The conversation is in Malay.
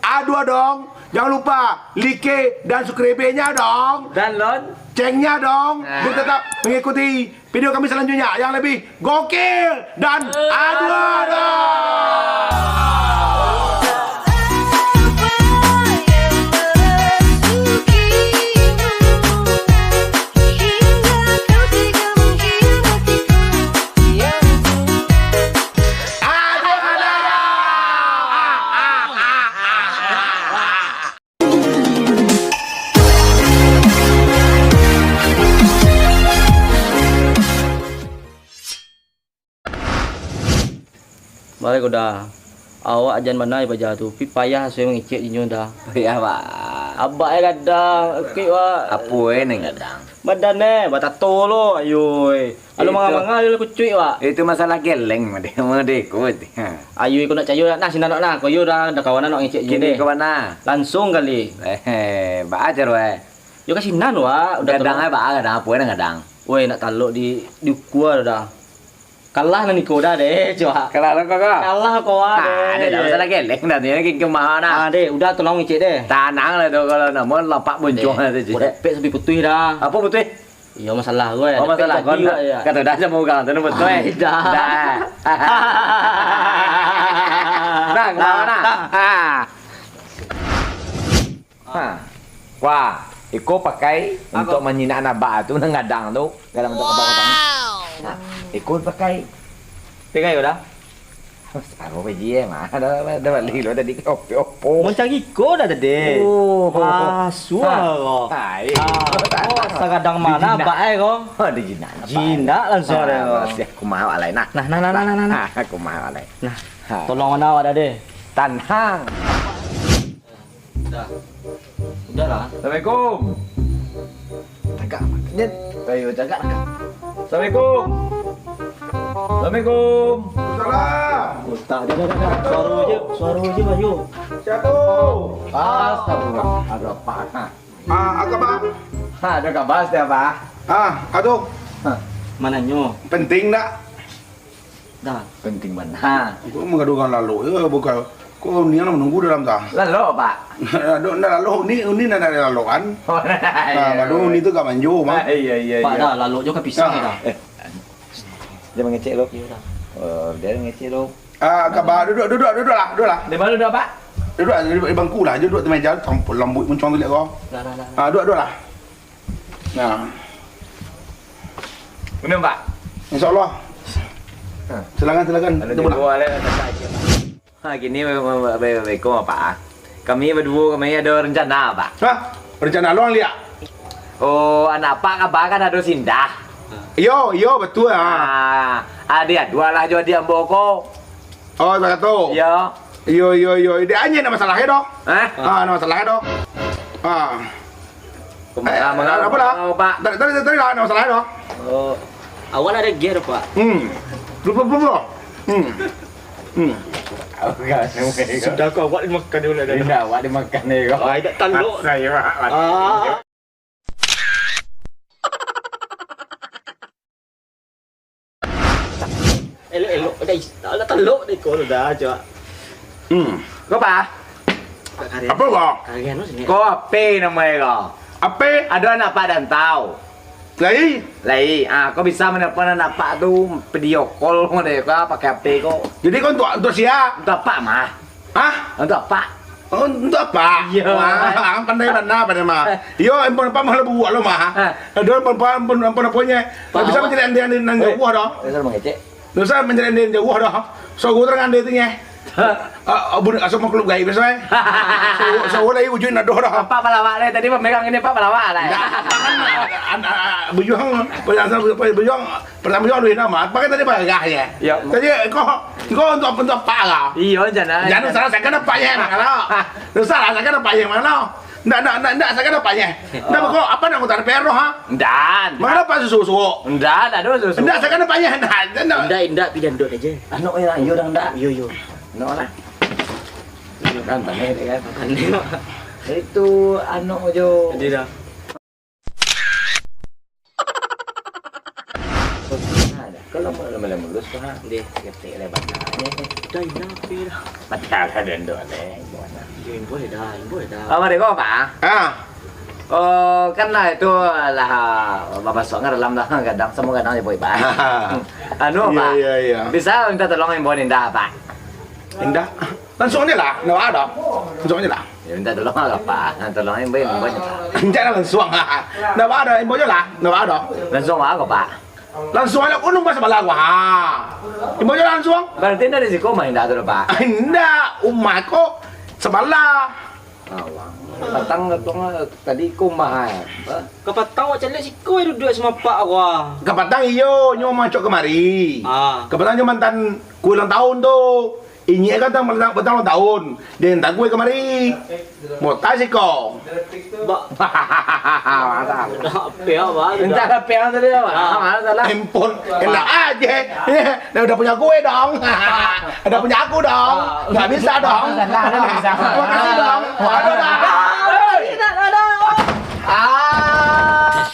A2 dong. Jangan lupa like dan subscribe-nya dong. Dan Lon. Cengnya dong. Dan tetap mengikuti video kami selanjutnya yang lebih gokil dan A2 dong. Baik udah. Awak ajan mana baca tu? Pi payah saya mengicik jinyo dah. Ya, Pak. Abak kadang. Okey wak. Apa ni kadang? Badan batato lo ayo. Alu manga-manga lu kucuik wak. Itu masalah geleng made ikut. Ayo ikut nak cayo nak sini nak. Koyo dah kawanan nak ngicik Gini jinyo. ke mana? Langsung kali. Pak ajar we. Yo kasinan wak. Kadang ai Pak, kadang apa ni kadang. Woi nak taluk di kuah dah. Kalah nanti kau dah deh, coba. Kalah lo kok. Kalah kau Ada dah masalah geleng dah ni ke mana? Deh, udah tolong ngicik deh. Tanang lah tu kalau nama lapak boncong lah tu. Udah pek sampai putih dah. Apa betul? Iya masalah gue. Oh masalah kau. Kata dah sama orang tu betul. Dah. Nah, mana? Wah, Iko pakai untuk menyinak nabak tu ngadang tu dalam bentuk abang-abang. Ikut pakai. Pegai udah. Separuh biji mah. Dah balik lo tadi opo. Mau cari kau dah tadi. Suara. Hai. Segadang mana baik kau? Ada jinak. Jinak langsung ada. Aku mau alai nah. Nah. Aku mau alai. Nah. Tolong mana awak dah deh. Tanhang. Udah. Udahlah. Assalamualaikum. Agak nyet. Ayo jaga agak. Assalamualaikum. Assalamualaikum. Salam. Tak dah. Suara je Bayu. Siapa? Astagfirullah. Ada apa? Agak apa? Ada kabar dia Pak? Aduh. Mananyo? Penting tak? Dah. Penting mana? Kau mengadukan lalu ya bukan. Kau ni yang menunggu dalam tak? Lalu Pak. Aduh, lalu ni nak ada lalu kan? Aduh, ni tu gak manjo mah. Iya. Pak dah lalu juga pisang dah. Dia mengecek lo. Iya dah. Oh, dia mengecek lo. Kabar duduk lah. Di mana dah Pak? Duduk di bangku lah, duduk di meja, campur lambut muncung tu lihat kau. Dah. Duduk lah. Nah, Benar Pak? insyaAllah. Silakan. Ada dua lah gini Assalamualaikum Pak. Kami berdua ada rencana Pak. Rencana lo lihat? Oh, anak Pak kabar kan ada sindah. Yo, betul Ada dua lah jo dia mboko. Oh, tak tahu. Ya. Yo. Dia aja ada masalahnya dong. Ada masalahnya dong. Apa lah? Pak? Tadi lah ada masalahnya dong. Oh. Awal ada gear Pak. Belum. Sudah kau awak dimakan dulu dah. Tidak, awak dimakan ni kau. Tak tanduk. Saya Elok dah. Tak tanduk ni kau dah coba. Kau Pak? Apa kau? Kalian tu sini. Kau apa namanya kau? Apa? Ada anak Pak dan tahu. Lagi? Kau bisa menelpon anak Pak tu video call kau pakai HP kau. Jadi kau untuk siapa? Untuk apa mah? Untuk apa? Untuk apa? Ya. Pandai mah. Yo, empon apa malah buat lo mah. Ada empon punya. Bisa menjadi anda jauh dah. Saya mengecek. Dosa menjadi anda jauh dah. So gua terang anda tinggal. Abun asal mau klub gay biasa. So lagi ujung nak doh dah. Pak pelawak le tadi pemegang ini Pak pelawak le. Berjuang pertama dulu nama. Pakai tadi bagah ya. Tadi kau untuk apa lah? Iya jangan. Jangan salah saya kena payah mana. Dosa lah saya kena payah mana. Ndak saya kena payah. Ndak kau apa nak utar perro ha? Dan. Mana apa susu? Ndak ada susu. Ndak saya kena payah ndak. Indah pindah duduk aja. Anu ya, yo dah ndak. Yo. No lah. Kan tanya dia kan. Itu anu jo. Jadi dah. Kalau Malam mulus tu ha. Dia ketik lah batal. Dah ina pi dah. Batal lah dendor leh. Boleh dah. Mari kau Pak. Ah. Oh, kan lah itu lah Bapak Sok dalam dah kadang semua kadang dia boleh Pak. Anu Pak. Ya. Bisa minta tolong yang boleh dah Pak. Indah. Langsung aja lah, nggak ada. Langsung aja lah. Ya minta tolong lah Pak. Tolong yang boleh Pak. Jangan langsung ah. Nggak ada, ibu aja lah, nggak ada. Langsung apa Pak? Langsung aja kunung pas sebelah gua. Ibu aja langsung. Berarti dari siku main dah tu Pak. Indah, umat kok sebelah. Awang. Patang tadi kumah. Kapatang awak calik siku duduk sama pak awak. Kapatang iyo, nyo masuk kemari. Ah. Kapatang nyo mantan kue ulang tahun tuh. Ini kan tang ulang tahun. Dia entar kue kemari. Mau tas sih kok. Ba. Mantap. Apa ya, Pak? Minta HP yang tadi Pak. Mana salah? Handphone enak aja. Dia udah punya kue dong. Udah punya aku dong. Nggak bisa dong. Nggak bisa. Makasih dong. Aduh dah. Ah.